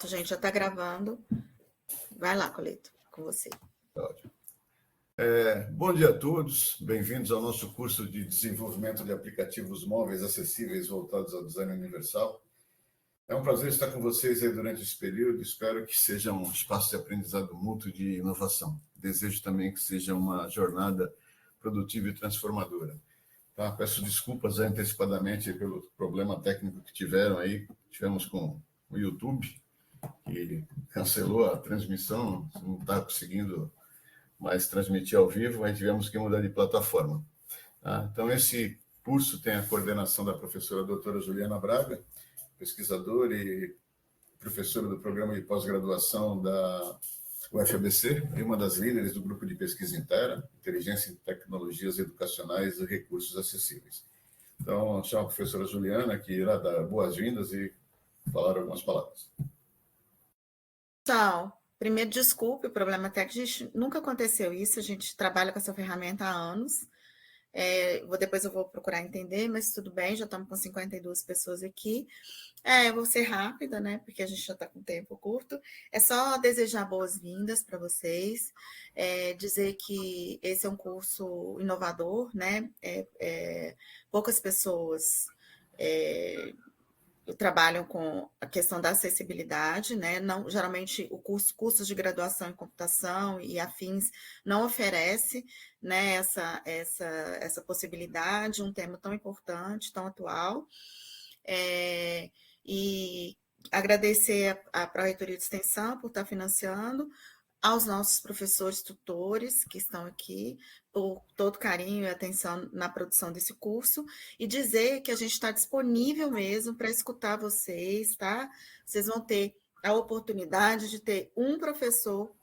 A gente já está gravando. Vai lá, Coleto, com você. Ótimo. Bom dia a todos, bem-vindos ao nosso curso de desenvolvimento de aplicativos móveis acessíveis voltados ao design universal. É um prazer estar com vocês aí durante esse período, espero que seja um espaço de aprendizado mútuo de inovação. Desejo também que seja uma jornada produtiva e transformadora. Tá? Peço desculpas antecipadamente pelo problema técnico que tivemos com o YouTube, que cancelou a transmissão, não está conseguindo mais transmitir ao vivo, aí tivemos que mudar de plataforma. Tá? Então, esse curso tem a coordenação da professora doutora Juliana Braga, pesquisadora e professora do programa de pós-graduação da UFABC e uma das líderes do grupo de pesquisa interna, Inteligência em Tecnologias Educacionais e Recursos Acessíveis. Então, chamo a professora Juliana, que irá dar boas-vindas e falar algumas palavras. Pessoal, primeiro, desculpe o problema técnico, a gente nunca aconteceu isso, a gente trabalha com essa ferramenta há anos. Depois eu vou procurar entender, mas tudo bem, já estamos com 52 pessoas aqui. Eu vou ser rápida, né? Porque a gente já está com tempo curto. É só desejar boas-vindas para vocês, dizer que esse é um curso inovador, né? Poucas pessoas trabalham com a questão da acessibilidade, né? Não, geralmente cursos de graduação em computação e afins não oferece, né, essa possibilidade, um tema tão importante, tão atual. E agradecer à Pró-Reitoria de Extensão por estar financiando, aos nossos professores tutores que estão aqui, por todo carinho e atenção na produção desse curso, e dizer que a gente está disponível mesmo para escutar vocês, tá? Vocês vão ter a oportunidade de ter um professor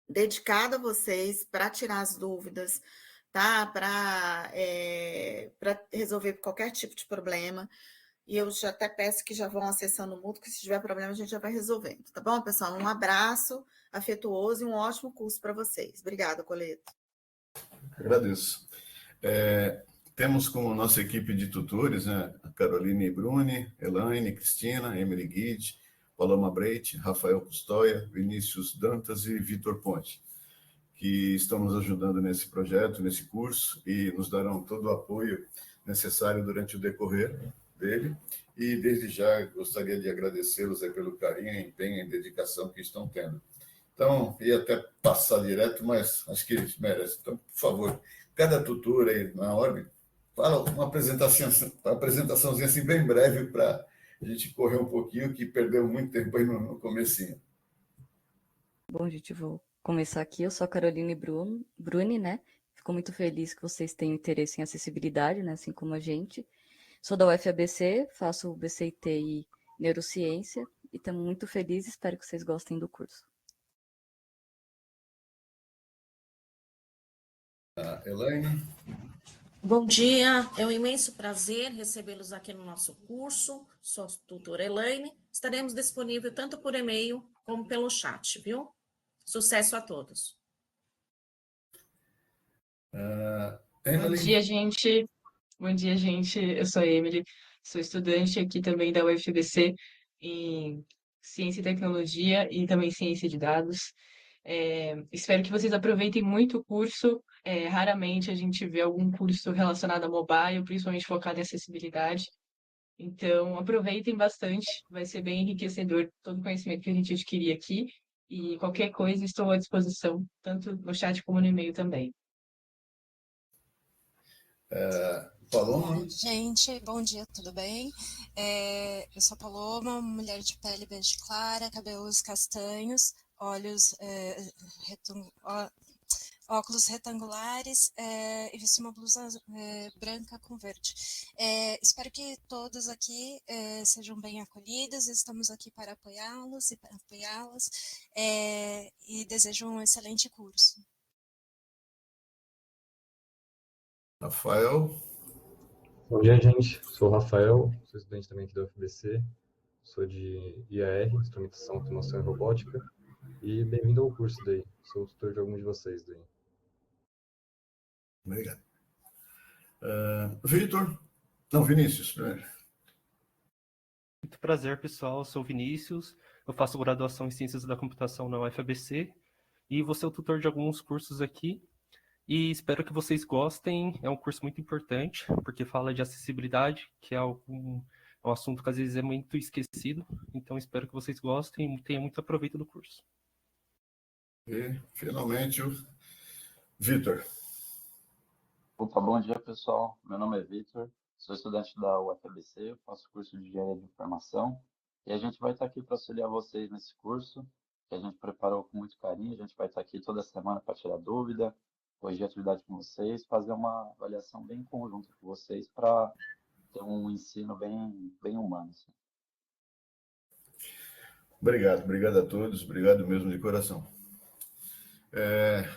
dedicado a vocês para tirar as dúvidas, tá? Para resolver qualquer tipo de problema. E eu já até peço que já vão acessando o Moodle, que se tiver problema a gente já vai resolvendo, tá bom, pessoal? Um abraço afetuoso e um ótimo curso para vocês. Obrigada, Coleto. Agradeço. Temos como nossa equipe de tutores, né, a Caroline Bruni, Elaine, Cristina, Emily Guide, Paloma Breit, Rafael Custóia, Vinícius Dantas e Vitor Ponte, que estão nos ajudando nesse projeto, nesse curso, e nos darão todo o apoio necessário durante o decorrer dele, e desde já gostaria de agradecê-los pelo carinho, empenho e dedicação que estão tendo. Então, ia até passar direto, mas acho que eles merecem. Então, por favor, cada tutor aí na ordem, fala uma apresentaçãozinha assim bem breve para a gente correr um pouquinho, que perdeu muito tempo aí no comecinho. Bom, gente, vou começar aqui. Eu sou a Caroline Bruni, né? Fico muito feliz que vocês tenham interesse em acessibilidade, né? Assim como a gente. Sou da UFABC, faço o BCIT e Neurociência e estamos muito felizes, espero que vocês gostem do curso. Elaine. Bom dia, é um imenso prazer recebê-los aqui no nosso curso. Sou a tutora Elaine. Estaremos disponíveis tanto por e-mail como pelo chat, viu? Sucesso a todos. Emily. Bom dia, gente. Eu sou a Emily, sou estudante aqui também da UFABC em Ciência e Tecnologia e também Ciência de Dados. Espero que vocês aproveitem muito o curso. Raramente a gente vê algum curso relacionado a mobile, principalmente focado em acessibilidade. Então, aproveitem bastante, vai ser bem enriquecedor todo o conhecimento que a gente adquirir aqui. E qualquer coisa, estou à disposição, tanto no chat como no e-mail também. Paloma. Oi, gente, bom dia, tudo bem? Eu sou a Paloma, mulher de pele bege clara, cabelos castanhos, óculos retangulares e vesti uma blusa branca com verde. Espero que todos aqui sejam bem acolhidos, estamos aqui para apoiá-los e para apoiá-las e desejo um excelente curso. Rafael. Bom dia, gente. Sou o Rafael, sou estudante também aqui da UFBC, sou de IAR, Instrumentação, Automação e Robótica, e bem-vindo ao curso daí. Sou o tutor de alguns de vocês daí. Obrigado. Vitor? Não, Vinícius, primeiro. Muito prazer, pessoal. Eu sou o Vinícius, Eu faço graduação em Ciências da Computação na UFABC e vou ser o tutor de alguns cursos aqui. E espero que vocês gostem. É um curso muito importante, porque fala de acessibilidade, que é um assunto que às vezes é muito esquecido. Então, espero que vocês gostem e tenham muito aproveito do curso. E, finalmente, o Vitor. Opa, bom dia, pessoal. Meu nome é Vitor, sou estudante da UFABC, faço curso de Engenharia de Informação e a gente vai estar aqui para auxiliar vocês nesse curso, que a gente preparou com muito carinho. A gente vai estar aqui toda semana para tirar dúvida, corrigir a atividade com vocês, fazer uma avaliação bem conjunta com vocês para ter um ensino bem humano. Assim. Obrigado a todos, obrigado mesmo de coração.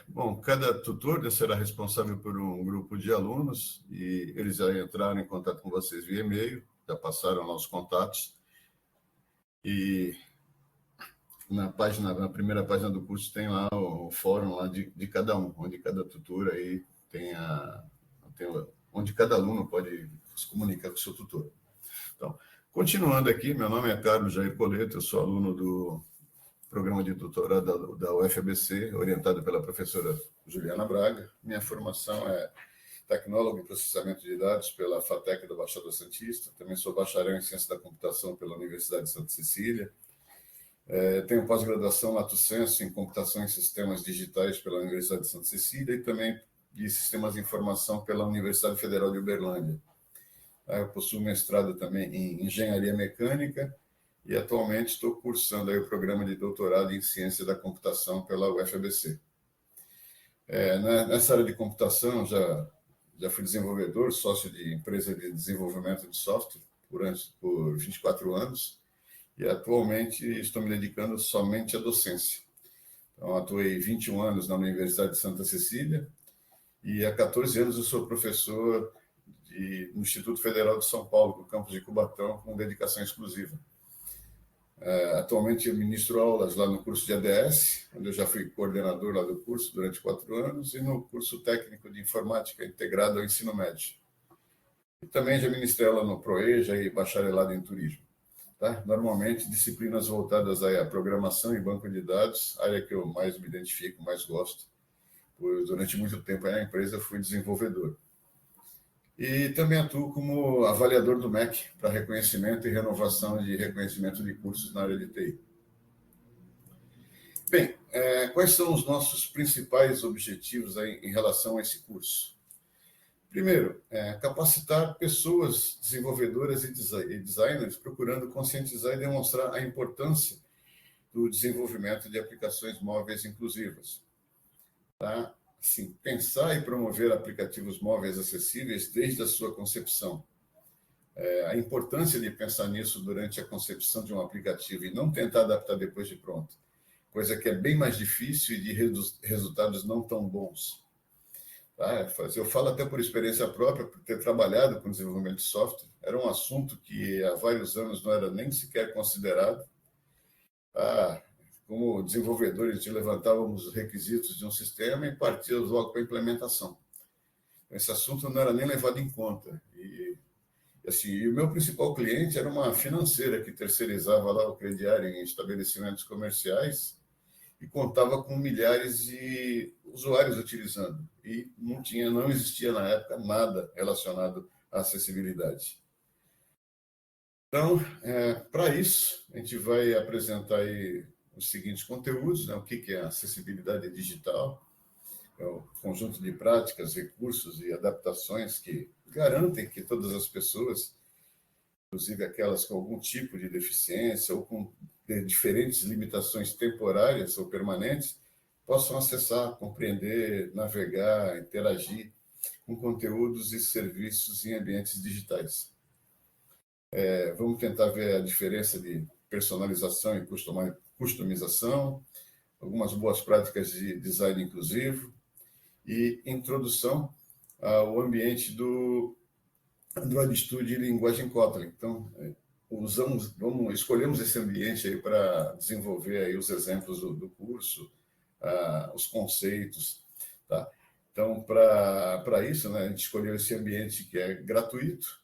Bom, cada tutor será responsável por um grupo de alunos e eles já entraram em contato com vocês via e-mail, já passaram lá os contatos e na primeira página do curso tem lá o fórum lá de cada um, onde cada tutor aí onde cada aluno pode se comunicar com o seu tutor. Então, continuando aqui, meu nome é Carlos Jair Coleto, eu sou aluno do programa de doutorado da UFABC, orientado pela professora Juliana Braga. Minha formação é tecnólogo em processamento de dados pela FATEC da Baixada Santista. Também sou bacharel em ciência da computação pela Universidade de Santa Cecília. Tenho pós-graduação lato sensu em computação em sistemas digitais pela Universidade de Santa Cecília e também de sistemas de informação pela Universidade Federal de Uberlândia. Eu possuo mestrado também em engenharia mecânica e atualmente estou cursando aí o programa de doutorado em ciência da computação pela UFABC. Nessa área de computação, já fui desenvolvedor, sócio de empresa de desenvolvimento de software por 24 anos e atualmente estou me dedicando somente à docência. Então, atuei 21 anos na Universidade de Santa Cecília e há 14 anos eu sou professor no Instituto Federal de São Paulo, no campus de Cubatão, com dedicação exclusiva. Atualmente eu ministro aulas lá no curso de ADS, onde eu já fui coordenador lá do curso durante 4 anos, e no curso técnico de informática integrado ao ensino médio. E também já ministrei aula no ProEja e bacharelado em turismo. Tá? Normalmente disciplinas voltadas à programação e banco de dados, área que eu mais me identifico, mais gosto. Durante muito tempo na empresa eu fui desenvolvedor. E também atuo como avaliador do MEC para reconhecimento e renovação de reconhecimento de cursos na área de TI. Bem, quais são os nossos principais objetivos aí em relação a esse curso? Primeiro, capacitar pessoas desenvolvedoras e designers procurando conscientizar e demonstrar a importância do desenvolvimento de aplicações móveis inclusivas. Tá? Assim, pensar e promover aplicativos móveis acessíveis desde a sua concepção. A importância de pensar nisso durante a concepção de um aplicativo e não tentar adaptar depois de pronto, coisa que é bem mais difícil e de resultados não tão bons. Tá? Eu falo até por experiência própria, por ter trabalhado com desenvolvimento de software. Era um assunto que há vários anos não era nem sequer considerado. Como desenvolvedores, a gente levantávamos os requisitos de um sistema e partíamos logo para a implementação. Esse assunto não era nem levado em conta. E o meu principal cliente era uma financeira que terceirizava lá o crediário em estabelecimentos comerciais e contava com milhares de usuários utilizando. E não existia na época nada relacionado à acessibilidade. Então, para isso, a gente vai apresentar aí os seguintes conteúdos, né? O que é acessibilidade digital, é o conjunto de práticas, recursos e adaptações que garantem que todas as pessoas, inclusive aquelas com algum tipo de deficiência ou com diferentes limitações temporárias ou permanentes, possam acessar, compreender, navegar, interagir com conteúdos e serviços em ambientes digitais. Vamos tentar ver a diferença de personalização e customização, algumas boas práticas de design inclusivo e introdução ao ambiente do Android Studio e linguagem Kotlin. Então, escolhemos esse ambiente aí para desenvolver aí os exemplos do curso, os conceitos. Tá? Então, para isso, né, a gente escolheu esse ambiente que é gratuito,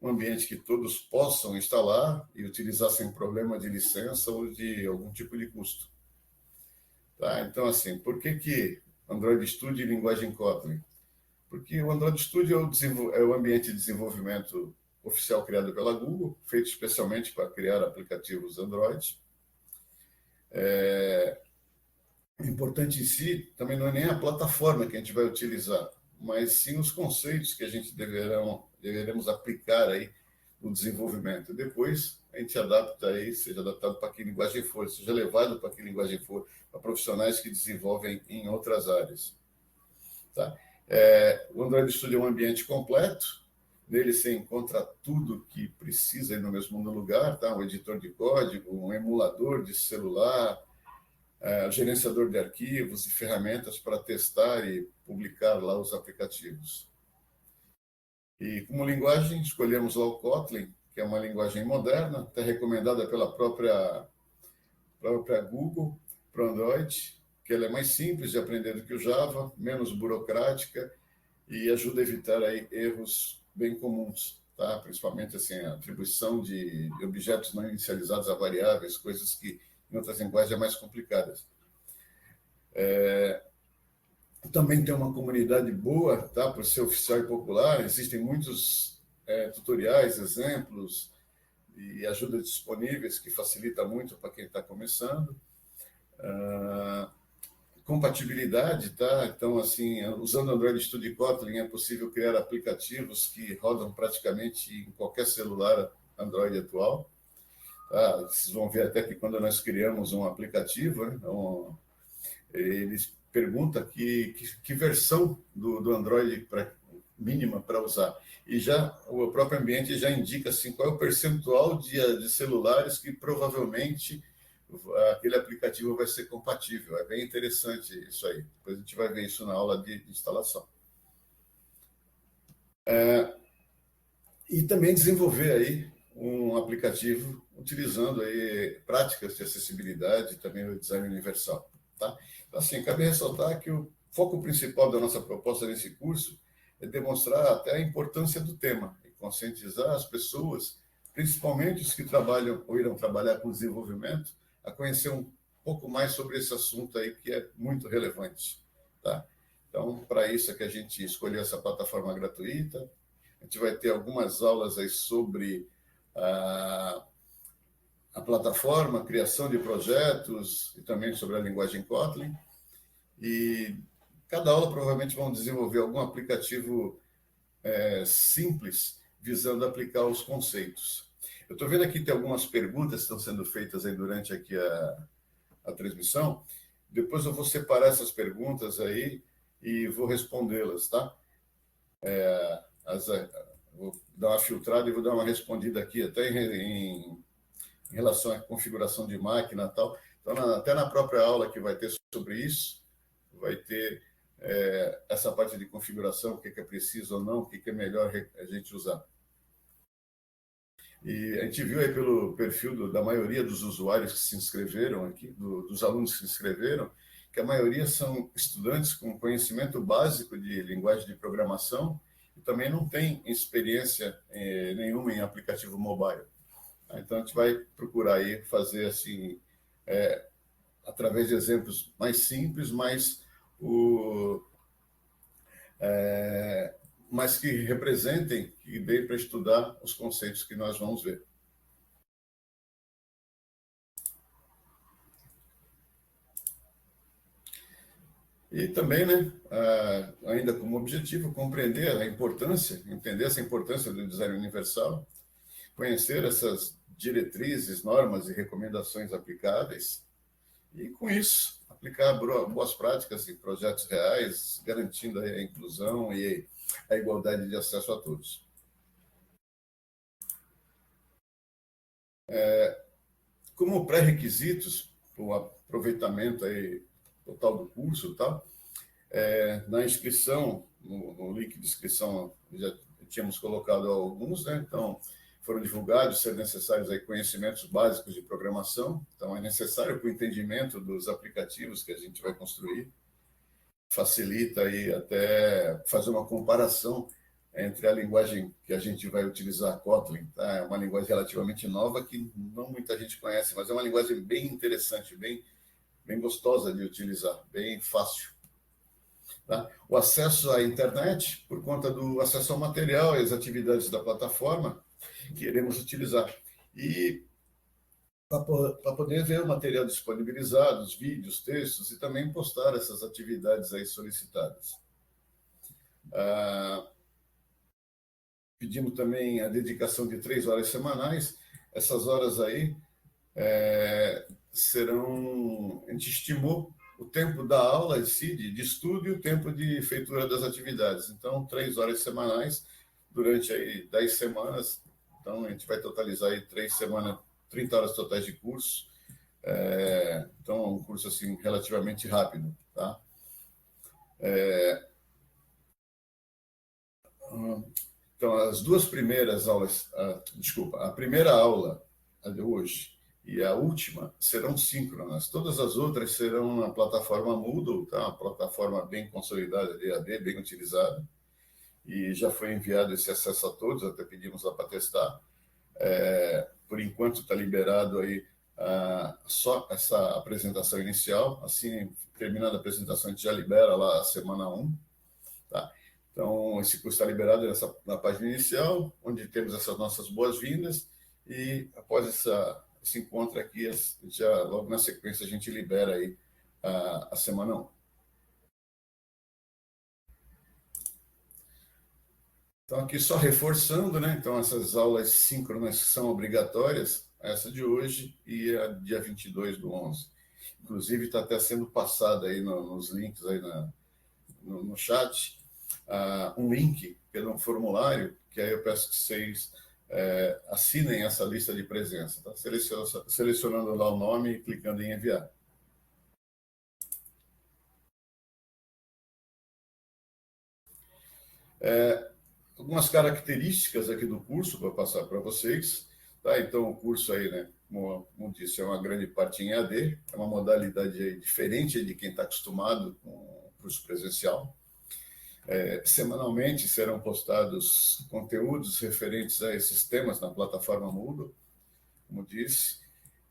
um ambiente que todos possam instalar e utilizar sem problema de licença ou de algum tipo de custo. Tá? Então, assim, por que Android Studio e linguagem Kotlin? Porque o Android Studio é o ambiente de desenvolvimento oficial criado pela Google, feito especialmente para criar aplicativos Android. O importante em si também não é nem a plataforma que a gente vai utilizar, mas sim os conceitos que a gente deveremos aplicar aí no desenvolvimento. Depois a gente adapta aí, seja adaptado para que linguagem for, seja levado para que linguagem for, para profissionais que desenvolvem em outras áreas. Tá? O Android Studio é um ambiente completo, nele você encontra tudo que precisa ir no mesmo lugar, tá? Um editor de código, um emulador de celular, gerenciador de arquivos e ferramentas para testar e publicar lá os aplicativos. E como linguagem, escolhemos lá o Kotlin, que é uma linguagem moderna, até recomendada pela própria Google para o Android, que ela é mais simples de aprender do que o Java, menos burocrática e ajuda a evitar aí erros bem comuns, tá? Principalmente assim, a atribuição de objetos não inicializados a variáveis, coisas que em outras linguagens é mais complicadas. Também tem uma comunidade boa, tá? Por ser oficial e popular, existem muitos tutoriais, exemplos e ajudas disponíveis que facilita muito para quem está começando. Compatibilidade, tá? Então, assim, usando Android Studio e Kotlin é possível criar aplicativos que rodam praticamente em qualquer celular Android atual. Tá? Vocês vão ver até que quando nós criamos um aplicativo, né, eles perguntam que versão do Android mínima para usar. E já o próprio ambiente já indica assim, qual é o percentual de celulares que provavelmente aquele aplicativo vai ser compatível. É bem interessante isso aí. Depois a gente vai ver isso na aula de instalação. E também desenvolver aí um aplicativo utilizando aí práticas de acessibilidade e também o design universal. Tá? Então, assim, cabe ressaltar que o foco principal da nossa proposta nesse curso é demonstrar até a importância do tema e conscientizar as pessoas, principalmente os que trabalham ou irão trabalhar com desenvolvimento, a conhecer um pouco mais sobre esse assunto aí que é muito relevante. Tá? Então, para isso é que a gente escolheu essa plataforma gratuita. A gente vai ter algumas aulas aí sobre a plataforma, criação de projetos e também sobre a linguagem Kotlin. E cada aula provavelmente vão desenvolver algum aplicativo simples visando aplicar os conceitos. Eu estou vendo aqui que tem algumas perguntas que estão sendo feitas aí durante aqui a transmissão. Depois eu vou separar essas perguntas aí e vou respondê-las, tá? Vou dar uma filtrada e vou dar uma respondida aqui, até em relação à configuração de máquina e tal. Então, até na própria aula que vai ter sobre isso, vai ter essa parte de configuração, o que é preciso ou não, o que é melhor a gente usar. E a gente viu aí pelo perfil da maioria dos usuários que se inscreveram aqui, dos alunos que se inscreveram, que a maioria são estudantes com conhecimento básico de linguagem de programação e também não tem experiência nenhuma em aplicativo mobile. Então, a gente vai procurar aí fazer assim, através de exemplos mais simples, mas que representem, que dê para estudar os conceitos que nós vamos ver. E também, né, ainda como objetivo, compreender a importância, entender essa importância do design universal, conhecer essas diretrizes, normas e recomendações aplicáveis, e com isso, aplicar boas práticas em projetos reais, garantindo a inclusão e a igualdade de acesso a todos. Como pré-requisitos para o aproveitamento aí total do curso, tá? Na inscrição, no link de inscrição, já tínhamos colocado alguns, né? Então, foram divulgados ser necessários aí conhecimentos básicos de programação. Então, é necessário para o entendimento dos aplicativos que a gente vai construir. Facilita aí até fazer uma comparação entre a linguagem que a gente vai utilizar, Kotlin, tá? É uma linguagem relativamente nova que não muita gente conhece, mas é uma linguagem bem interessante, bem gostosa de utilizar, bem fácil. Tá? O acesso à internet, por conta do acesso ao material e às atividades da plataforma que iremos utilizar. E para poder ver o material disponibilizado, os vídeos, textos, e também postar essas atividades aí solicitadas. Pedimos também a dedicação de 3 horas semanais. Essas horas aí serão... A gente estimou o tempo da aula em si, de estudo, e o tempo de feitura das atividades. Então, 3 horas semanais durante aí 10 semanas. Então, a gente vai totalizar aí 3 semanas, 30 horas totais de curso. Então, é um curso assim, relativamente rápido. Tá? Então, as duas primeiras aulas, a primeira aula, a de hoje, e a última, serão síncronas. Todas as outras serão na plataforma Moodle, tá? Uma plataforma bem consolidada de EAD, bem utilizada, e já foi enviado esse acesso a todos, até pedimos lá para testar. Por enquanto está liberado aí só essa apresentação inicial, assim, terminando a apresentação, a gente já libera lá a semana 1, tá? Então, esse curso está liberado na página inicial, onde temos essas nossas boas-vindas, e após esse encontro aqui, já logo na sequência, a gente libera aí a semana 1. Então, aqui só reforçando, né? Então, essas aulas síncronas são obrigatórias, essa de hoje e a dia 22/11. Inclusive, está até sendo passada aí nos links aí no chat, um link pelo um formulário, que aí eu peço que vocês assinem essa lista de presença, tá? Selecionando lá o nome e clicando em enviar. Algumas características aqui do curso para passar para vocês, tá? Então, o curso aí, né, como disse, é uma grande parte em EAD, é uma modalidade aí diferente de quem está acostumado com o curso presencial. Semanalmente serão postados conteúdos referentes a esses temas na plataforma Moodle, como disse,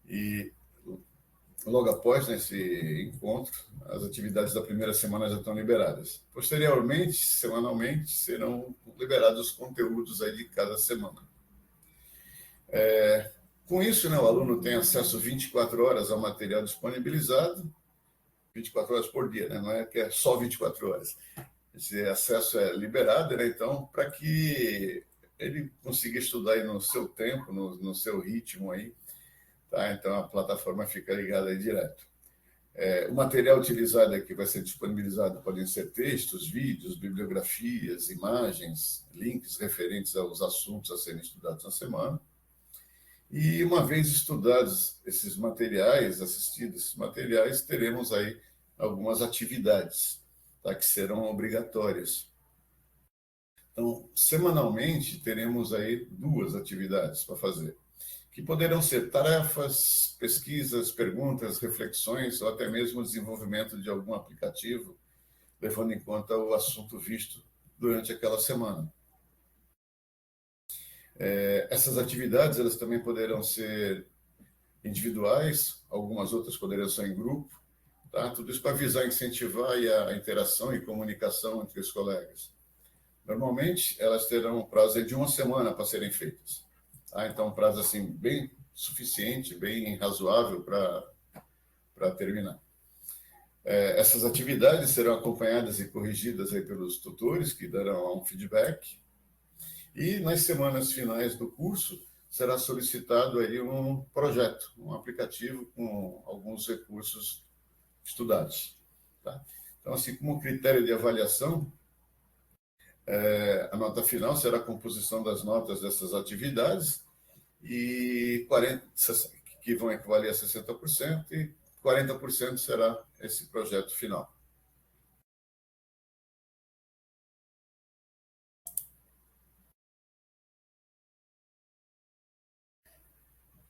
e logo após esse encontro, as atividades da primeira semana já estão liberadas. Posteriormente, semanalmente, serão liberados os conteúdos aí de cada semana. Com isso, né, o aluno tem acesso 24 horas ao material disponibilizado, 24 horas por dia, né? Não é que é só 24 horas. Esse acesso é liberado, né? Então, para que ele consiga estudar aí no seu tempo, no seu ritmo aí, tá? Então, a plataforma fica ligada aí direto. O material utilizado aqui vai ser disponibilizado, podem ser textos, vídeos, bibliografias, imagens, links referentes aos assuntos a serem estudados na semana. E, uma vez estudados esses materiais, assistidos esses materiais, teremos aí algumas atividades, tá, que serão obrigatórias. Então, semanalmente, teremos aí 2 atividades para fazer, que poderão ser tarefas, pesquisas, perguntas, reflexões, ou até mesmo o desenvolvimento de algum aplicativo, levando em conta o assunto visto durante aquela semana. Essas atividades, elas também poderão ser individuais, algumas outras poderão ser em grupo, tá? Tudo isso para visar incentivar a interação e comunicação entre os colegas. Normalmente, elas terão um prazo de 1 semana para serem feitas. Tá? Então, um prazo assim, bem suficiente, bem razoável para terminar. Essas atividades serão acompanhadas e corrigidas aí pelos tutores, que darão um feedback. E, nas semanas finais do curso, será solicitado aí um projeto, um aplicativo com alguns recursos estudados. Tá? Então, assim, como critério de avaliação, a nota final será a composição das notas dessas atividades, e que vão equivaler a 60%, e 40% será esse projeto final.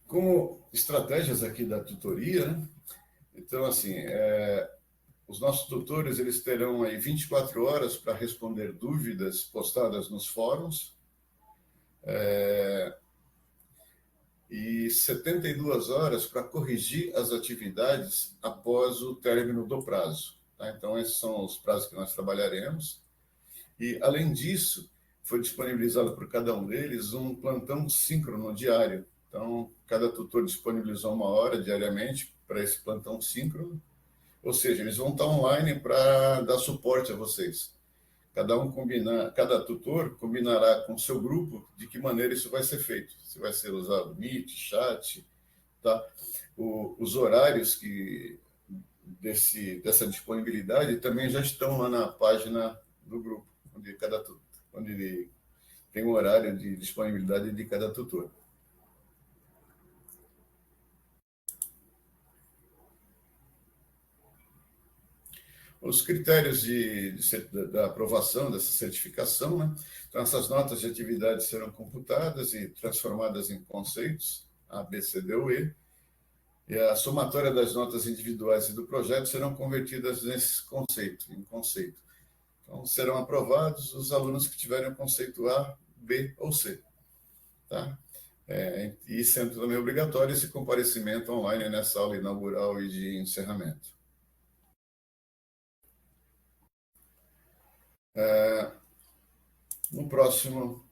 Como estratégias aqui da tutoria, né? Então, assim, os nossos tutores eles terão aí 24 horas para responder dúvidas postadas nos fóruns, e 72 horas para corrigir as atividades após o término do prazo. Tá? Então, esses são os prazos que nós trabalharemos. E, além disso, foi disponibilizado por cada um deles um plantão síncrono diário. Então, cada tutor disponibilizou 1 hora diariamente para esse plantão síncrono, ou seja, eles vão estar online para dar suporte a vocês. Cada tutor combinará com o seu grupo de que maneira isso vai ser feito. Se vai ser usado Meet, Chat, tá? Os horários dessa disponibilidade também já estão lá na página do grupo, onde tem o horário de disponibilidade de cada tutor. Os critérios da aprovação dessa certificação, né? Então, essas notas de atividade serão computadas e transformadas em conceitos, A, B, C, D ou E, e a somatória das notas individuais e do projeto serão convertidas em conceito. Então, serão aprovados os alunos que tiverem o conceito A, B ou C. Tá? E sendo também obrigatório esse comparecimento online nessa aula inaugural e de encerramento. No próximo,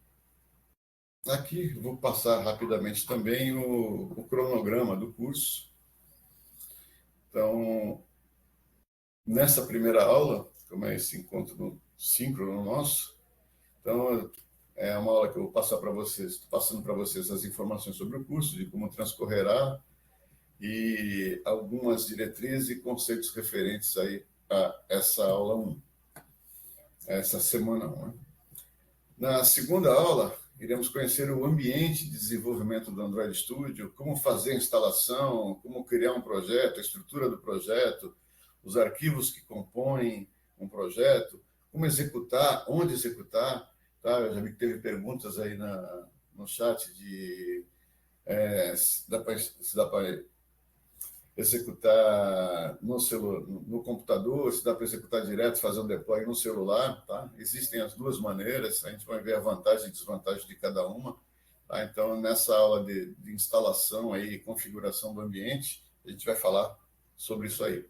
aqui, vou passar rapidamente também o cronograma do curso. Então, nessa primeira aula, como é esse encontro síncrono nosso, então, é uma aula que eu vou passar para vocês, passando para vocês as informações sobre o curso, de como transcorrerá, e algumas diretrizes e conceitos referentes aí a essa aula 1. Essa semana 1. Né? Na segunda aula, iremos conhecer o ambiente de desenvolvimento do Android Studio, como fazer a instalação, como criar um projeto, a estrutura do projeto, os arquivos que compõem um projeto, como executar, onde executar. Tá? Eu já vi que teve perguntas aí no chat de se dá para executar no computador, se dá para executar direto, fazer um deploy no celular. Tá? Existem as duas maneiras, a gente vai ver a vantagem e desvantagem de cada uma. Tá? Então, nessa aula de instalação aí, configuração do ambiente, a gente vai falar sobre isso aí.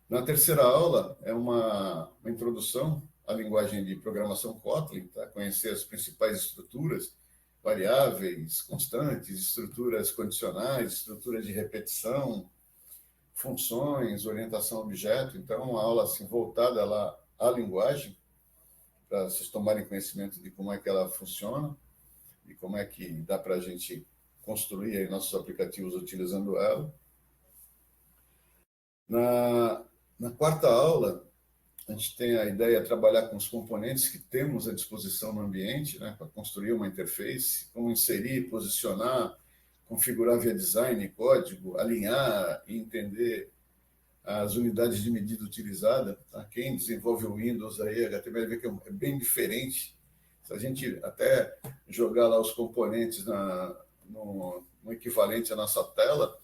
Na terceira aula, é uma introdução à linguagem de programação Kotlin, tá? Conhecer as principais estruturas, variáveis, constantes, estruturas condicionais, estruturas de repetição, funções, orientação a objeto. Então, uma aula assim, voltada lá à linguagem, para vocês tomarem conhecimento de como é que ela funciona e como é que dá para a gente construir aí nossos aplicativos utilizando ela. Na quarta aula, a gente tem a ideia de trabalhar com os componentes que temos à disposição no ambiente, né, para construir uma interface, como inserir, posicionar, configurar via design, código, alinhar e entender as unidades de medida utilizada. Tá? Quem desenvolve o Windows aí, HTML, vê que é bem diferente. Se a gente até jogar lá os componentes no equivalente à nossa tela,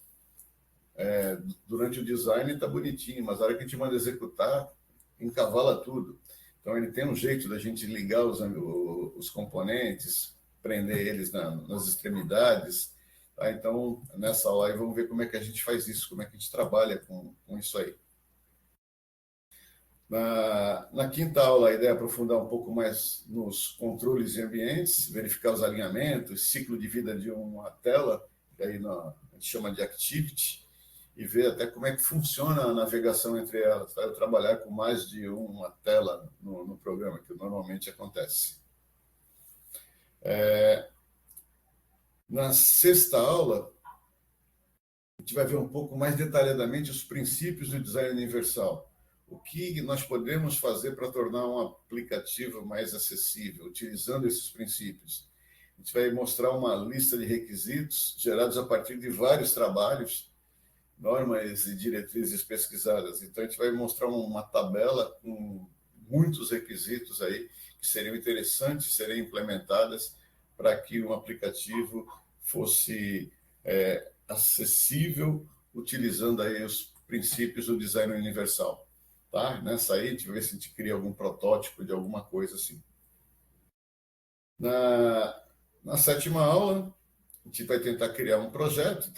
durante o design está bonitinho, mas na hora que a gente manda executar, encavala tudo. Então, ele tem um jeito da gente ligar os componentes, prender eles nas extremidades. Tá? Então, nessa aula aí, vamos ver como é que a gente faz isso, como é que a gente trabalha com isso aí. Na quinta aula, a ideia é aprofundar um pouco mais nos controles de ambientes, verificar os alinhamentos, ciclo de vida de uma tela, que aí a gente chama de activity, e ver até como é que funciona a navegação entre elas. Tá? Eu trabalhar com mais de uma tela no programa, que normalmente acontece. Na sexta aula, a gente vai ver um pouco mais detalhadamente os princípios do design universal. O que nós podemos fazer para tornar um aplicativo mais acessível, utilizando esses princípios. A gente vai mostrar uma lista de requisitos gerados a partir de vários trabalhos, normas e diretrizes pesquisadas. Então, a gente vai mostrar uma tabela com muitos requisitos aí que seriam interessantes serem implementadas para que um aplicativo fosse acessível, utilizando aí os princípios do design universal. Tá? Nessa aí, a gente vai ver se a gente cria algum protótipo de alguma coisa assim. Na 7ª aula, a gente vai tentar criar um projeto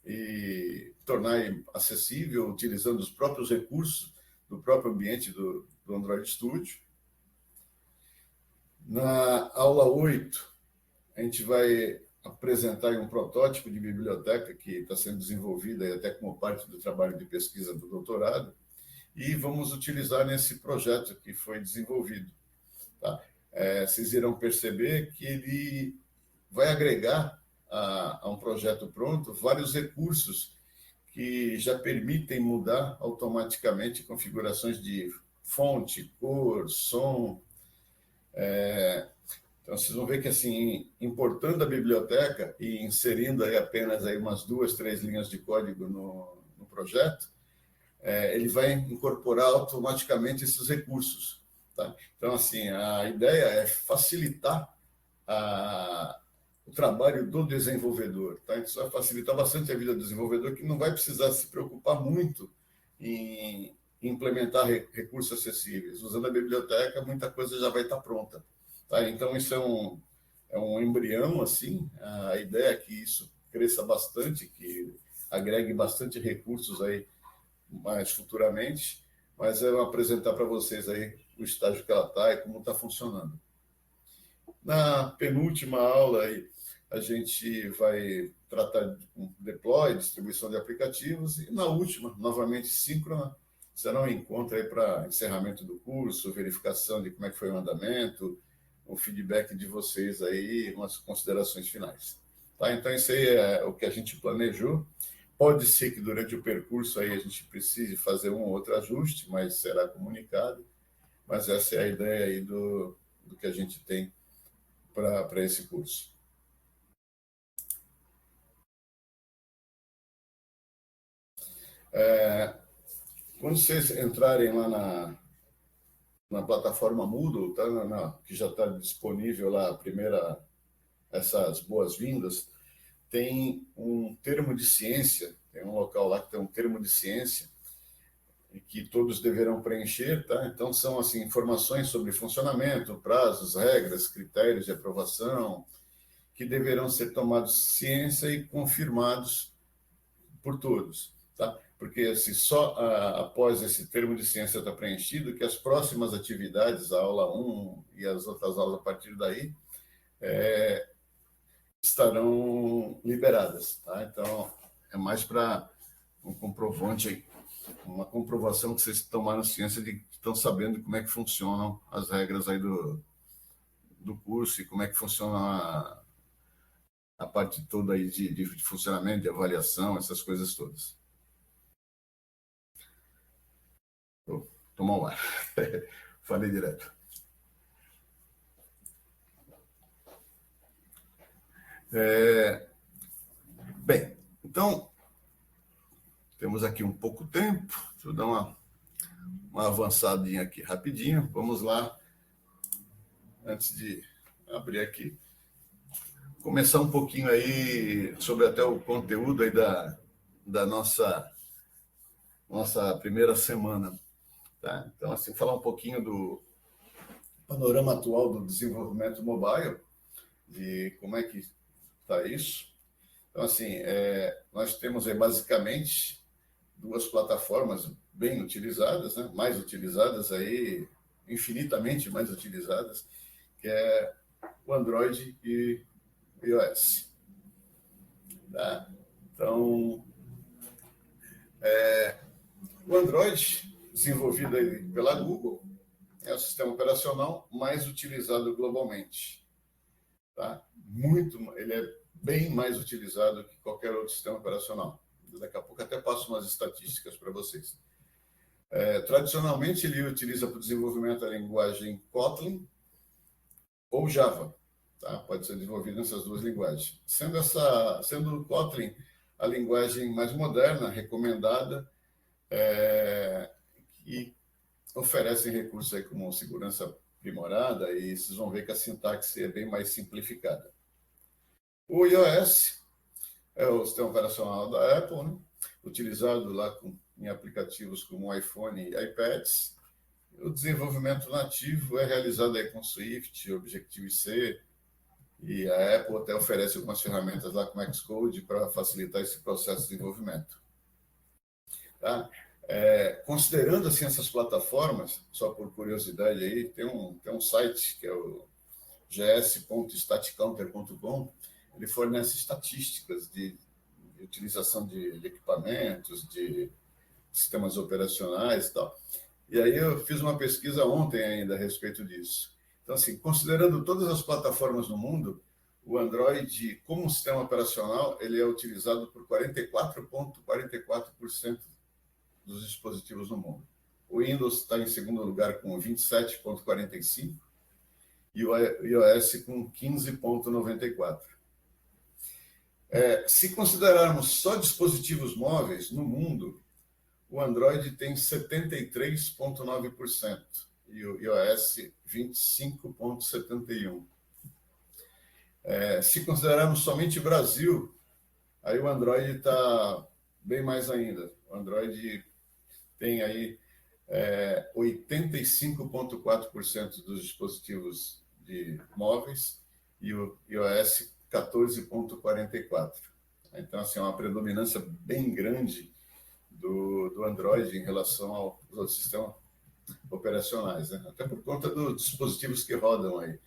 e tornar acessível utilizando os próprios recursos do próprio ambiente do Android Studio. Na aula 8, a gente vai apresentar um protótipo de biblioteca que está sendo desenvolvida até como parte do trabalho de pesquisa do doutorado, e vamos utilizar nesse projeto que foi desenvolvido. Tá? Vocês irão perceber que ele vai agregar a um projeto pronto vários recursos que já permitem mudar automaticamente configurações de fonte, cor, som. Então, vocês vão ver que, assim, importando a biblioteca e inserindo aí apenas aí umas 2, 3 linhas de código no projeto, ele vai incorporar automaticamente esses recursos. Tá? Então, assim, a ideia é facilitar o trabalho do desenvolvedor. Tá? Isso vai facilitar bastante a vida do desenvolvedor, que não vai precisar se preocupar muito em implementar recursos acessíveis. Usando a biblioteca, muita coisa já vai estar pronta. Tá? Então, isso é um embrião, assim. A ideia é que isso cresça bastante, que agregue bastante recursos aí mais futuramente, mas eu vou apresentar para vocês aí o estágio que ela está e como está funcionando. Na penúltima aula, aí, a gente vai tratar de deploy, distribuição de aplicativos, e na última, novamente síncrona, será um encontro aí para encerramento do curso, verificação de como é que foi o andamento, o feedback de vocês aí, umas considerações finais. Tá? Então, isso aí é o que a gente planejou. Pode ser que durante o percurso aí a gente precise fazer um ou outro ajuste, mas será comunicado. Mas essa é a ideia aí do que a gente tem para esse curso. Quando vocês entrarem lá na plataforma Moodle, tá? Que já está disponível lá, essas boas-vindas, tem um termo de ciência, tem um local lá que tem um termo de ciência que todos deverão preencher, tá? Então, são assim, informações sobre funcionamento, prazos, regras, critérios de aprovação, que deverão ser tomados ciência e confirmados por todos, tá? Porque assim, só após esse termo de ciência estar preenchido, que as próximas atividades, a aula 1 e as outras aulas a partir daí, estarão liberadas. Tá? Então, é mais para um comprovante, uma comprovação que vocês tomaram ciência de que estão sabendo como é que funcionam as regras aí do curso e como é que funciona a parte toda aí de funcionamento, de avaliação, essas coisas todas. Vou tomar um ar. Falei direto. Bem, então, temos aqui um pouco tempo. Deixa eu dar uma avançadinha aqui rapidinho. Vamos lá, antes de abrir aqui, começar um pouquinho aí sobre até o conteúdo aí da nossa primeira semana. Tá? Então, assim, falar um pouquinho do panorama atual do desenvolvimento mobile, de como é que está isso. Então, assim, nós temos aí basicamente 2 plataformas bem utilizadas, né? Mais utilizadas aí, infinitamente mais utilizadas, que é o Android e o iOS. Tá? Então, o Android, desenvolvido aí pela Google, é o sistema operacional mais utilizado globalmente. Tá? Ele é bem mais utilizado que qualquer outro sistema operacional. Daqui a pouco até passo umas estatísticas para vocês. Tradicionalmente, ele utiliza para o desenvolvimento a linguagem Kotlin ou Java. Tá? Pode ser desenvolvido nessas 2 linguagens. Sendo o Kotlin a linguagem mais moderna, recomendada, que oferecem recursos aí como segurança aprimorada, e vocês vão ver que a sintaxe é bem mais simplificada. O iOS é o sistema operacional da Apple, né? utilizado lá em aplicativos como iPhone e iPads. O desenvolvimento nativo é realizado aí com Swift, Objective-C, e a Apple até oferece algumas ferramentas lá como Xcode para facilitar esse processo de desenvolvimento. Tá? Considerando assim essas plataformas, só por curiosidade aí, tem um site que é o gs.statcounter.com. Ele fornece estatísticas de utilização de equipamentos, de sistemas operacionais e tal. E aí eu fiz uma pesquisa ontem ainda a respeito disso. Então, assim, considerando todas as plataformas no mundo, o Android, como sistema operacional, ele é utilizado por 44,44% dos dispositivos no mundo. O Windows está em segundo lugar com 27,45% e o iOS com 15,94%. Se considerarmos só dispositivos móveis no mundo, o Android tem 73,9% e o iOS 25,71%. Se considerarmos somente Brasil, aí o Android está bem mais ainda. O Android tem aí 85,4% dos dispositivos móveis e o iOS 14,44%. Então, assim, é uma predominância bem grande do Android em relação aos outros sistemas operacionais, né? Até por conta dos dispositivos que rodam aí.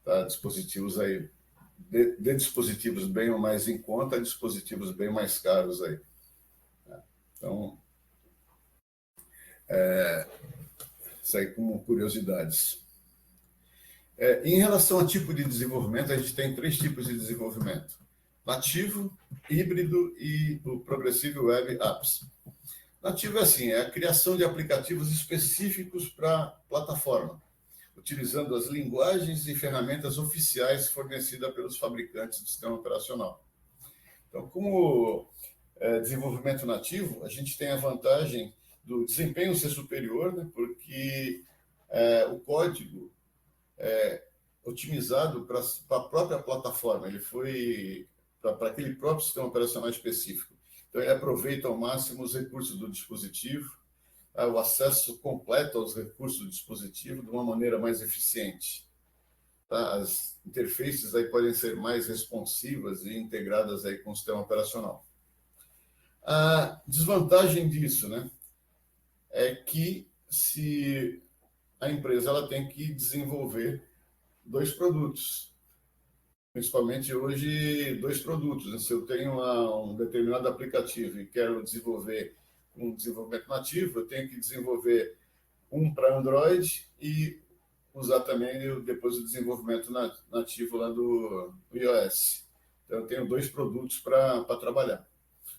Tá? Dispositivos aí, de dispositivos bem ou mais em conta a dispositivos bem mais caros aí. Tá? Então, isso aí como curiosidades. Em relação ao tipo de desenvolvimento, a gente tem 3 tipos de desenvolvimento: nativo, híbrido e o Progressive Web Apps. Nativo é assim, é a criação de aplicativos específicos para a plataforma, utilizando as linguagens e ferramentas oficiais fornecidas pelos fabricantes do sistema operacional. Então, como desenvolvimento nativo, a gente tem a vantagem do desempenho ser superior, né, porque o código otimizado para a própria plataforma, ele foi para aquele próprio sistema operacional específico. Então, ele aproveita ao máximo os recursos do dispositivo, o acesso completo aos recursos do dispositivo de uma maneira mais eficiente. Tá? As interfaces aí podem ser mais responsivas e integradas aí com o sistema operacional. A desvantagem disso, né, é que se a empresa ela tem que desenvolver 2 produtos. Principalmente hoje, 2 produtos. Se eu tenho um determinado aplicativo e quero desenvolver um desenvolvimento nativo, eu tenho que desenvolver um para Android e usar também depois o desenvolvimento nativo lá do iOS. Então, eu tenho 2 produtos para trabalhar.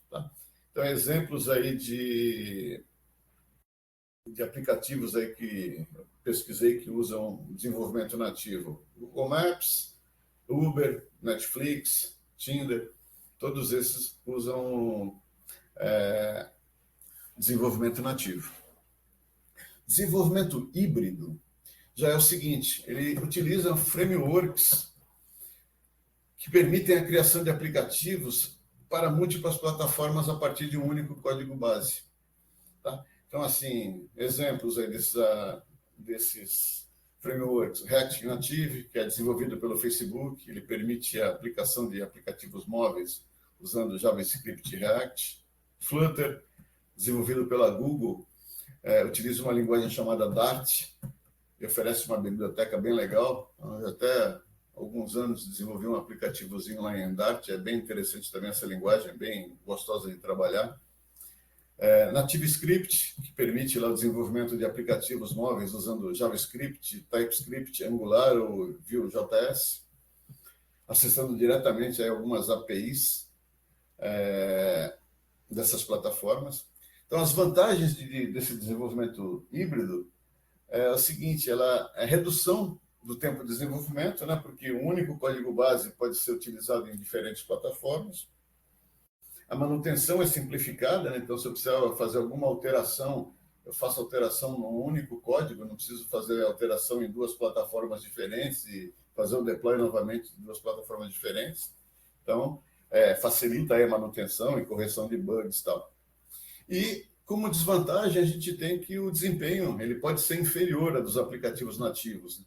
Tá? Então, exemplos aí de aplicativos aí que eu pesquisei que usam desenvolvimento nativo: Google Maps, Uber, Netflix, Tinder, todos esses usam desenvolvimento nativo. Desenvolvimento híbrido já é o seguinte: ele utiliza frameworks que permitem a criação de aplicativos para múltiplas plataformas a partir de um único código base. Tá? Então, assim, exemplos aí desses frameworks: React Native, que é desenvolvido pelo Facebook, ele permite a aplicação de aplicativos móveis usando JavaScript e React. Flutter, desenvolvido pela Google, utiliza uma linguagem chamada Dart e oferece uma biblioteca bem legal. Eu até há alguns anos desenvolvi um aplicativozinho lá em Dart, é bem interessante também essa linguagem, bem gostosa de trabalhar. NativeScript, que permite lá o desenvolvimento de aplicativos móveis usando JavaScript, TypeScript, Angular ou Vue.js, acessando diretamente aí algumas APIs dessas plataformas. Então, as vantagens desse desenvolvimento híbrido é o seguinte: ela é redução do tempo de desenvolvimento, né, porque um único código base pode ser utilizado em diferentes plataformas. A manutenção é simplificada, né? Então, se eu precisar fazer alguma alteração, eu faço alteração num único código, não preciso fazer alteração em 2 plataformas diferentes e fazer o deploy novamente em 2 plataformas diferentes. Então, facilita aí a manutenção e correção de bugs e tal. E, como desvantagem, a gente tem que o desempenho ele pode ser inferior a dos aplicativos nativos, né?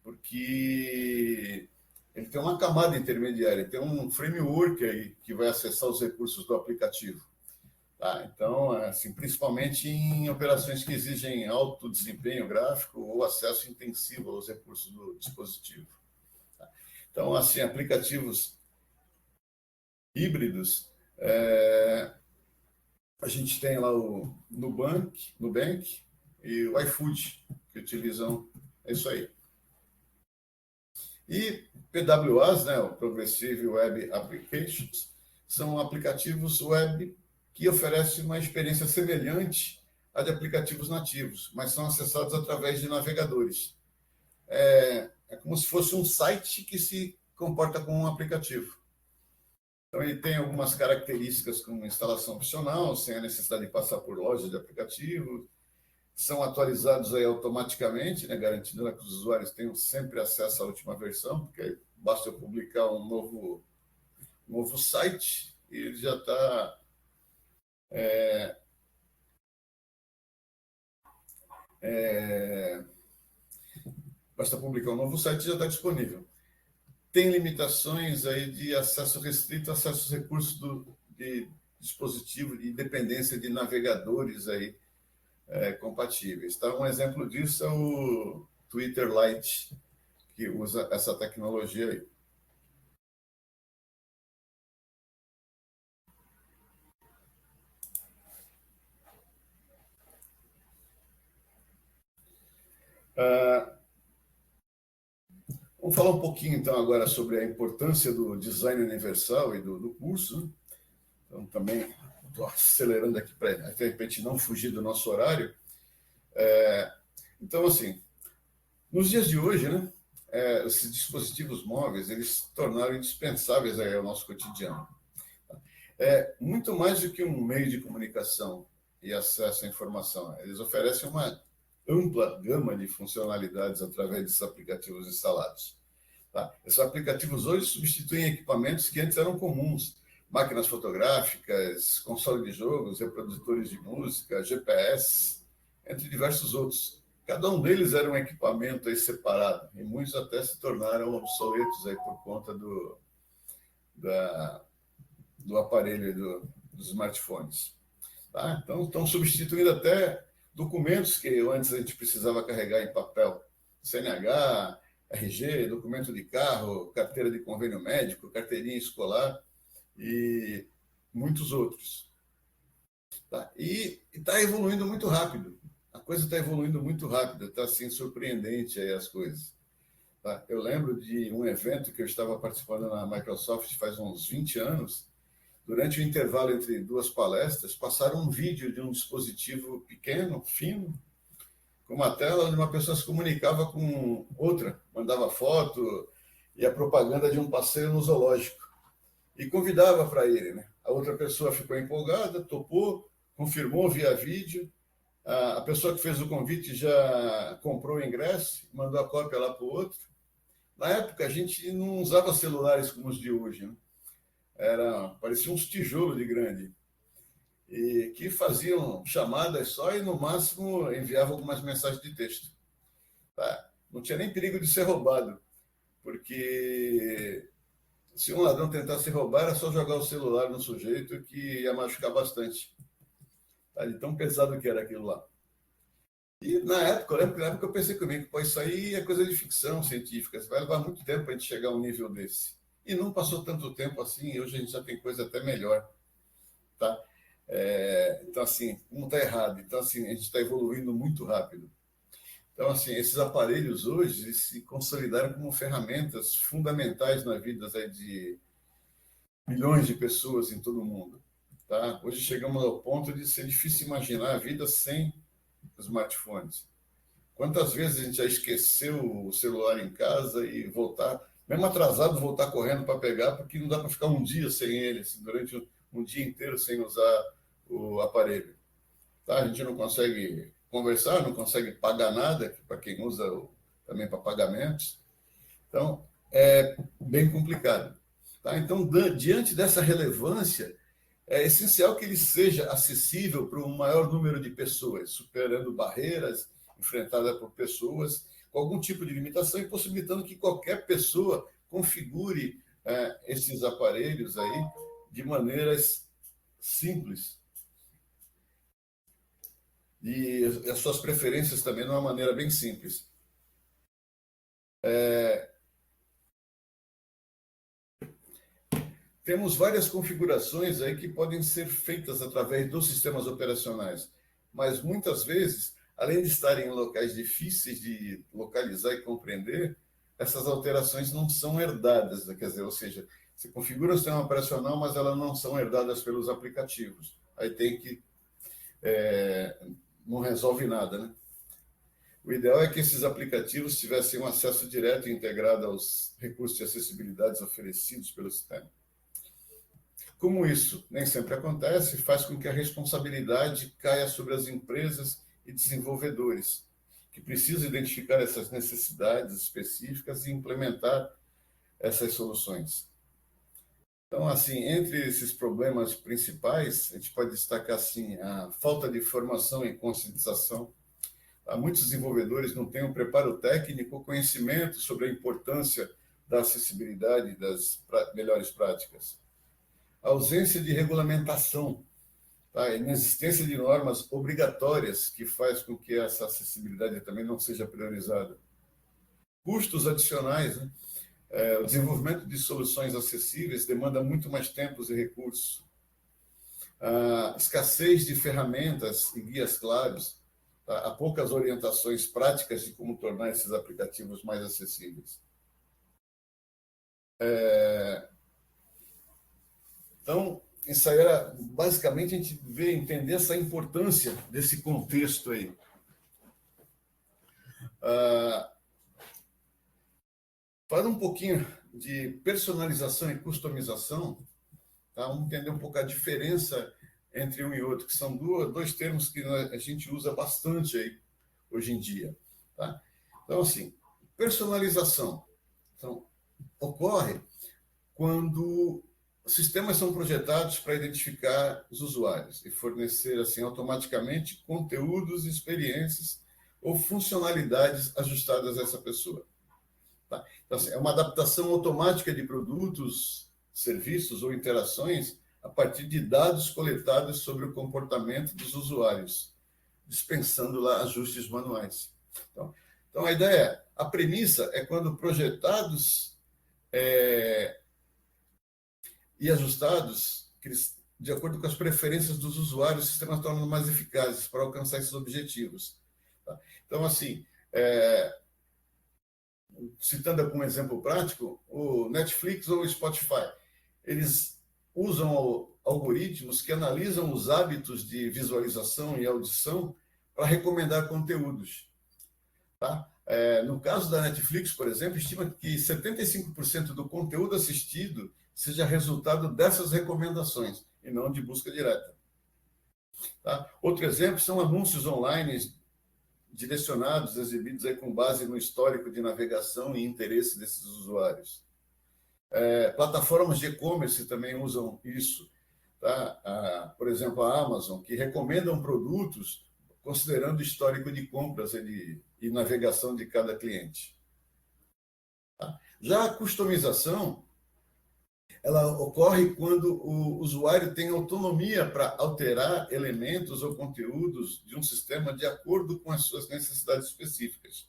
Porque ele tem uma camada intermediária, tem um framework aí que vai acessar os recursos do aplicativo. Tá? Então, assim, principalmente em operações que exigem alto desempenho gráfico ou acesso intensivo aos recursos do dispositivo. Tá? Então, assim, aplicativos híbridos, a gente tem lá o Nubank e o iFood, que utilizam isso aí. E PWAs, né, o Progressive Web Applications, são aplicativos web que oferecem uma experiência semelhante à de aplicativos nativos, mas são acessados através de navegadores. É como se fosse um site que se comporta como um aplicativo. Então, ele tem algumas características como instalação opcional, sem a necessidade de passar por lojas de aplicativo, são atualizados aí automaticamente, né, garantindo que os usuários tenham sempre acesso à última versão, porque aí basta eu publicar um novo site e ele já está basta publicar um novo site e já está disponível. Tem limitações aí de acesso restrito, acesso aos recursos de dispositivo e dependência de navegadores aí compatíveis. Tá? Um exemplo disso é o Twitter Lite, que usa essa tecnologia aí. Vamos falar um pouquinho, então, agora sobre a importância do design universal e do curso, né? Então, também estou acelerando aqui para, de repente, não fugir do nosso horário. Então, assim, nos dias de hoje, né, esses dispositivos móveis, eles se tornaram indispensáveis aí ao nosso cotidiano. Muito mais do que um meio de comunicação e acesso à informação. Eles oferecem uma ampla gama de funcionalidades através desses aplicativos instalados. Tá? Esses aplicativos hoje substituem equipamentos que antes eram comuns, máquinas fotográficas, console de jogos, reprodutores de música, GPS, entre diversos outros. Cada um deles era um equipamento aí separado, e muitos até se tornaram obsoletos aí por conta do aparelho dos smartphones. Tá? Então, estão substituindo até documentos que antes a gente precisava carregar em papel. CNH, RG, documento de carro, carteira de convênio médico, carteirinha escolar e muitos outros. Tá? E está evoluindo muito rápido. A coisa está evoluindo muito rápido, está assim, surpreendente aí as coisas. Tá? Eu lembro de um evento que eu estava participando na Microsoft faz uns 20 anos. Durante o intervalo entre duas palestras, passaram um vídeo de um dispositivo pequeno, fino, com uma tela onde uma pessoa se comunicava com outra, mandava foto e a propaganda de um passeio no zoológico. E convidava para ele, né? A outra pessoa ficou empolgada, topou, confirmou via vídeo. A pessoa que fez o convite já comprou o ingresso, mandou a cópia lá para o outro. Na época, a gente não usava celulares como os de hoje, né? Parecia uns tijolos de grande, e que faziam chamadas só e, no máximo, enviavam algumas mensagens de texto. Tá? Não tinha nem perigo de ser roubado, porque se um ladrão tentasse roubar, era só jogar o celular no sujeito que ia machucar bastante. Tá? De tão pesado que era aquilo lá. E na época, eu lembro que na época eu pensei comigo, pô, isso aí é coisa de ficção científica, vai levar muito tempo para a gente chegar a um nível desse. E não passou tanto tempo assim, e hoje a gente já tem coisa até melhor. Tá? Então, assim, não está errado. Então, assim, a gente está evoluindo muito rápido. Então, assim, esses aparelhos hoje se consolidaram como ferramentas fundamentais na vida de milhões de pessoas em todo o mundo. Tá? Hoje chegamos ao ponto de ser difícil imaginar a vida sem smartphones. Quantas vezes a gente já esqueceu o celular em casa e voltar, mesmo atrasado, voltar correndo para pegar, porque não dá para ficar um dia sem ele, assim, durante um dia inteiro sem usar o aparelho. Tá? A gente não consegue conversar, não consegue pagar nada, para quem usa também para pagamentos. Então, é bem complicado. Tá? Então, diante dessa relevância, é essencial que ele seja acessível para um maior número de pessoas, superando barreiras enfrentadas por pessoas com algum tipo de limitação e possibilitando que qualquer pessoa configure esses aparelhos aí de maneiras simples. E as suas preferências também de uma maneira bem simples. Temos várias configurações aí que podem ser feitas através dos sistemas operacionais, mas muitas vezes, além de estarem em locais difíceis de localizar e compreender, essas alterações não são herdadas, quer dizer, ou seja, você configura o sistema operacional, mas elas não são herdadas pelos aplicativos. Aí tem que... não resolve nada, né? O ideal é que esses aplicativos tivessem um acesso direto e integrado aos recursos de acessibilidade oferecidos pelo sistema. Como isso nem sempre acontece, faz com que a responsabilidade caia sobre as empresas e desenvolvedores, que precisam identificar essas necessidades específicas e implementar essas soluções. Então, assim, entre esses problemas principais, a gente pode destacar assim, a falta de formação e conscientização. Muitos desenvolvedores não têm um preparo técnico ou conhecimento sobre a importância da acessibilidade e das melhores práticas. A ausência de regulamentação, a inexistência de normas obrigatórias que faz com que essa acessibilidade também não seja priorizada. Custos adicionais, né? O desenvolvimento de soluções acessíveis demanda muito mais tempo e recursos. A escassez de ferramentas e guias claros, há poucas orientações práticas de como tornar esses aplicativos mais acessíveis. Então, isso aí era, basicamente, a gente entender essa importância desse contexto aí. Para um pouquinho de personalização e customização, tá? Vamos entender um pouco a diferença entre um e outro, que são dois termos que a gente usa bastante aí hoje em dia. Tá? Então, assim, personalização ocorre quando sistemas são projetados para identificar os usuários e fornecer assim, automaticamente conteúdos, experiências ou funcionalidades ajustadas a essa pessoa. Tá? Então, assim, é uma adaptação automática de produtos, serviços ou interações a partir de dados coletados sobre o comportamento dos usuários, dispensando lá ajustes manuais. Então a ideia a premissa é quando projetados e ajustados, de acordo com as preferências dos usuários, os sistemas tornam mais eficazes para alcançar esses objetivos. Tá? Então, assim, citando algum exemplo prático, o Netflix ou o Spotify, eles usam algoritmos que analisam os hábitos de visualização e audição para recomendar conteúdos. Tá? No caso da Netflix, por exemplo, estima que 75% do conteúdo assistido seja resultado dessas recomendações e não de busca direta. Tá? Outro exemplo são anúncios online direcionados, exibidos aí com base no histórico de navegação e interesse desses usuários. Plataformas de e-commerce também usam isso. Tá? Por exemplo, a Amazon, que recomendam produtos considerando o histórico de compras e navegação de cada cliente. Tá? Já a customização, ela ocorre quando o usuário tem autonomia para alterar elementos ou conteúdos de um sistema de acordo com as suas necessidades específicas.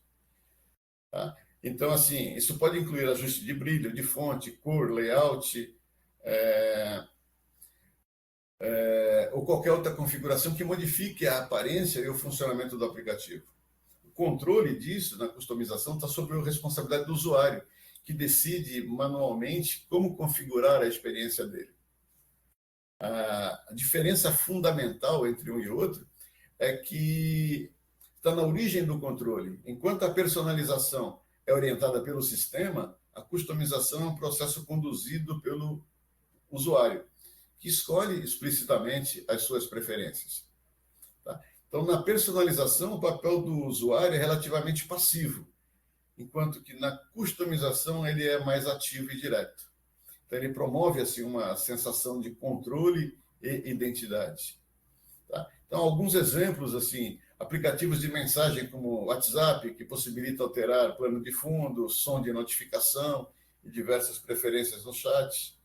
Tá? Então, assim, isso pode incluir ajuste de brilho, de fonte, cor, layout, ou qualquer outra configuração que modifique a aparência e o funcionamento do aplicativo. O controle disso, na customização, está sob a responsabilidade do usuário, que decide manualmente como configurar a experiência dele. A diferença fundamental entre um e outro é que está na origem do controle. Enquanto a personalização é orientada pelo sistema, a customização é um processo conduzido pelo usuário, que escolhe explicitamente as suas preferências. Tá? Então, na personalização, o papel do usuário é relativamente passivo, enquanto que na customização ele é mais ativo e direto. Então, ele promove assim, uma sensação de controle e identidade. Tá? Então, alguns exemplos, assim, aplicativos de mensagem como o WhatsApp, que possibilita alterar plano de fundo, som de notificação e diversas preferências no chat.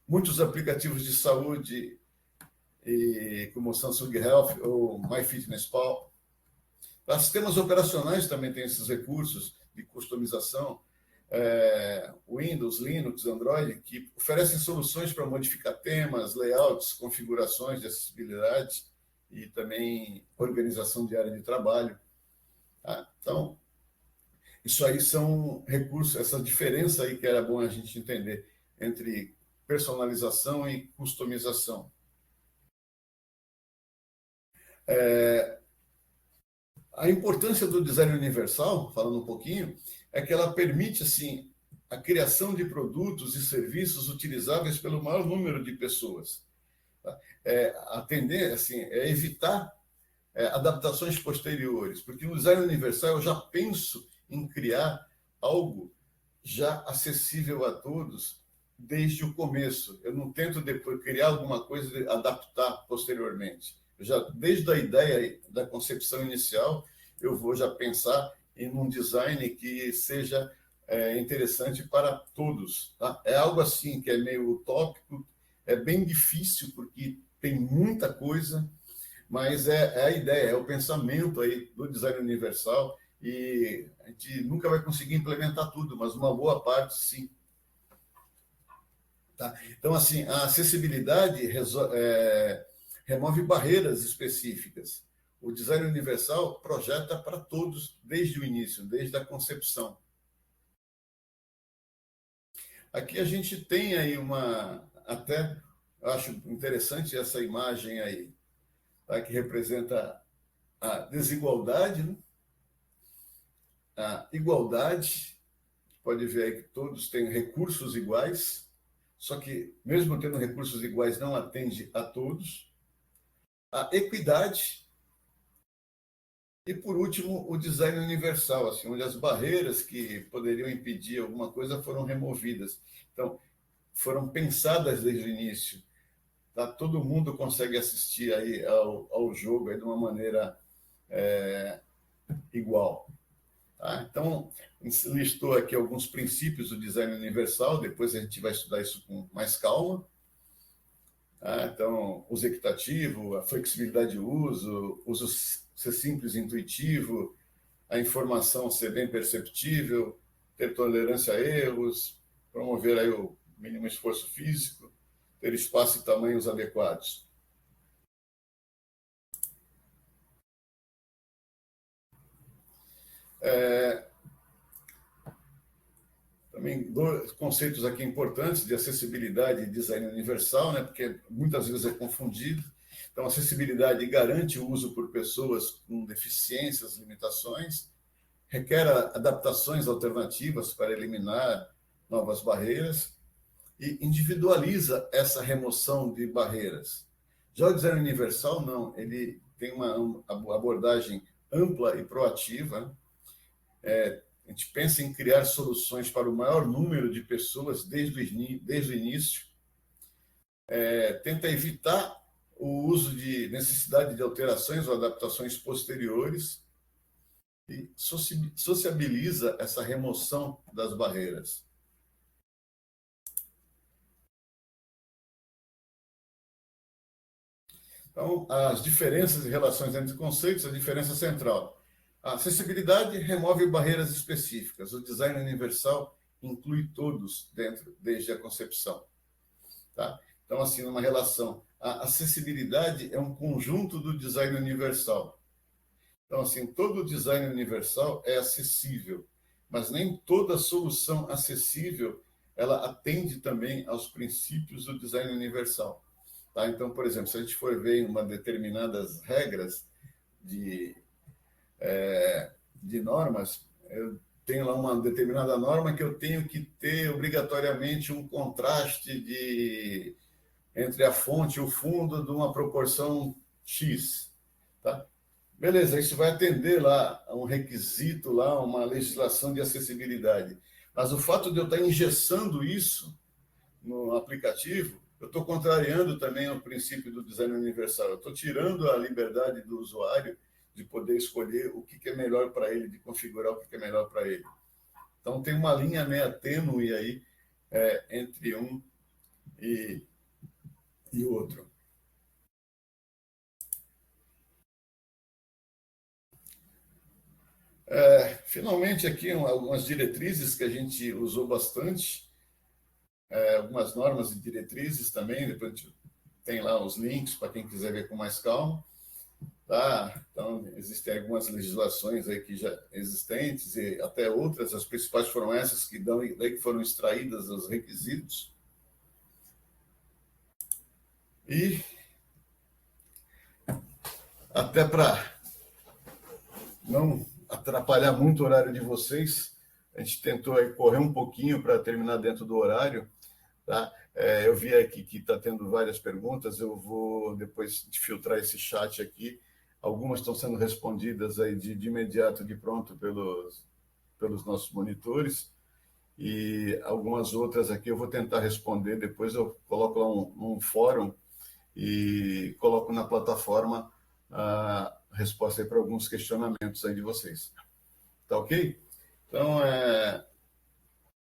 Muitos aplicativos de saúde, como o Samsung Health ou MyFitnessPal. Os sistemas operacionais também têm esses recursos de customização, Windows, Linux, Android, que oferecem soluções para modificar temas, layouts, configurações de acessibilidade e também organização de área de trabalho. Tá? Então, isso aí são recursos, essa diferença aí que era bom a gente entender entre personalização e customização. A importância do design universal, falando um pouquinho, é que ela permite assim a criação de produtos e serviços utilizáveis pelo maior número de pessoas. Atender, assim, evitar adaptações posteriores, porque no design universal eu já penso em criar algo já acessível a todos desde o começo. Eu não tento depois criar alguma coisa e adaptar posteriormente. Eu já, desde a ideia da concepção inicial, eu vou já pensar em um design que seja interessante para todos. Tá? É algo assim que é meio utópico, é bem difícil, porque tem muita coisa, mas é a ideia, é o pensamento aí do design universal, e a gente nunca vai conseguir implementar tudo, mas uma boa parte, sim. Tá? Então, assim, a acessibilidade remove barreiras específicas. O design universal projeta para todos desde o início, desde a concepção. Aqui a gente tem aí até acho interessante essa imagem aí, tá? Que representa a desigualdade, né? A igualdade, pode ver aí que todos têm recursos iguais, só que mesmo tendo recursos iguais não atende a todos. A equidade e, por último, o design universal, assim, onde as barreiras que poderiam impedir alguma coisa foram removidas. Então, foram pensadas desde o início. Tá? Todo mundo consegue assistir aí ao jogo aí de uma maneira igual. Tá? Então, listou aqui alguns princípios do design universal, depois a gente vai estudar isso com mais calma. Então, uso equitativo, a flexibilidade de uso ser simples e intuitivo, a informação ser bem perceptível, ter tolerância a erros, promover aí o mínimo esforço físico, ter espaço e tamanhos adequados. Também dois conceitos aqui importantes de acessibilidade e design universal, né? Porque muitas vezes é confundido. Então, acessibilidade garante o uso por pessoas com deficiências, limitações, requer adaptações alternativas para eliminar novas barreiras e individualiza essa remoção de barreiras. Já o design universal, não, ele tem uma abordagem ampla e proativa, né? A gente pensa em criar soluções para o maior número de pessoas desde o início, tenta evitar o uso de necessidade de alterações ou adaptações posteriores e sociabiliza essa remoção das barreiras. Então, as diferenças e relações entre conceitos, a diferença central. A acessibilidade remove barreiras específicas. O design universal inclui todos desde a concepção. Tá? Então, assim, numa relação, a acessibilidade é um conjunto do design universal. Então, assim, todo design universal é acessível, mas nem toda solução acessível ela atende também aos princípios do design universal. Tá? Então, por exemplo, se a gente for ver uma determinadas regras de normas, eu tenho lá uma determinada norma que eu tenho que ter obrigatoriamente um contraste entre a fonte e o fundo de uma proporção X. Tá? Beleza, isso vai atender lá a um requisito, lá uma legislação de acessibilidade. Mas o fato de eu estar engessando isso no aplicativo, eu estou contrariando também o princípio do design universal. Eu estou tirando a liberdade do usuário de poder escolher o que é melhor para ele, de configurar o que é melhor para ele. Então, tem uma linha meio tênue aí entre um e outro. Finalmente, aqui, algumas diretrizes que a gente usou bastante, algumas normas e diretrizes também, depois a gente tem lá os links para quem quiser ver com mais calma. Tá? Então, existem algumas legislações aí que já existentes e até outras, as principais foram essas que daí foram extraídas os requisitos. E até para não atrapalhar muito o horário de vocês, a gente tentou aí correr um pouquinho para terminar dentro do horário. Tá? Eu vi aqui que está tendo várias perguntas, eu vou depois filtrar esse chat aqui. Algumas estão sendo respondidas aí de imediato, de pronto, pelos nossos monitores, e algumas outras aqui eu vou tentar responder, depois eu coloco lá um fórum e coloco na plataforma a resposta aí para alguns questionamentos aí de vocês. Tá ok? Então, a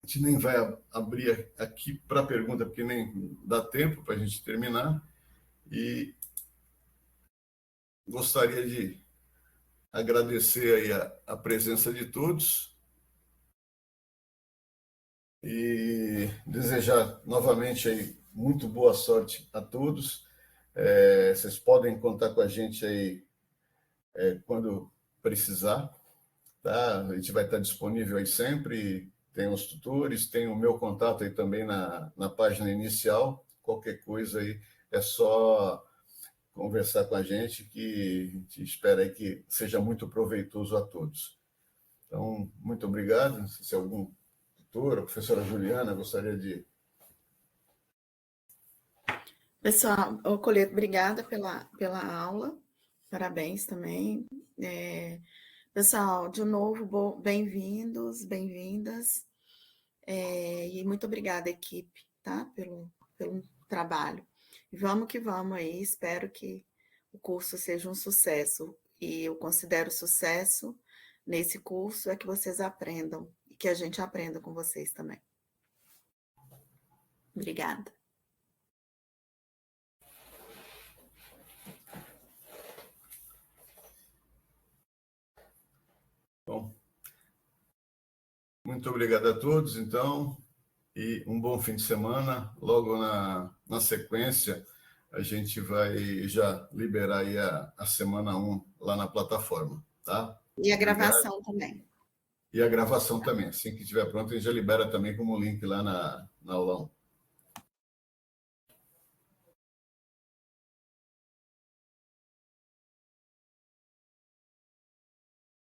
gente nem vai abrir aqui para pergunta, porque nem dá tempo para a gente terminar, e gostaria de agradecer aí a presença de todos e desejar novamente aí muito boa sorte a todos. Vocês podem contar com a gente aí quando precisar, tá? A gente vai estar disponível aí sempre, tem os tutores, tem o meu contato aí também na página inicial, qualquer coisa aí é só conversar com a gente, que a gente espera aí que seja muito proveitoso a todos. Então, muito obrigado. Se algum tutor, a professora Juliana, gostaria de... Pessoal, Coleto, obrigada pela aula, parabéns também. Pessoal, de novo, bem-vindos, bem-vindas, e muito obrigada, equipe, tá? Pelo trabalho. Vamos que vamos aí, espero que o curso seja um sucesso, e eu considero sucesso nesse curso é que vocês aprendam, e que a gente aprenda com vocês também. Obrigada. Bom, muito obrigado a todos, então, e um bom fim de semana. Logo na sequência, a gente vai já liberar aí a semana 1 lá na plataforma, tá? E a gravação também. E a gravação também. Assim que estiver pronto, a gente já libera também como link lá na aula 1.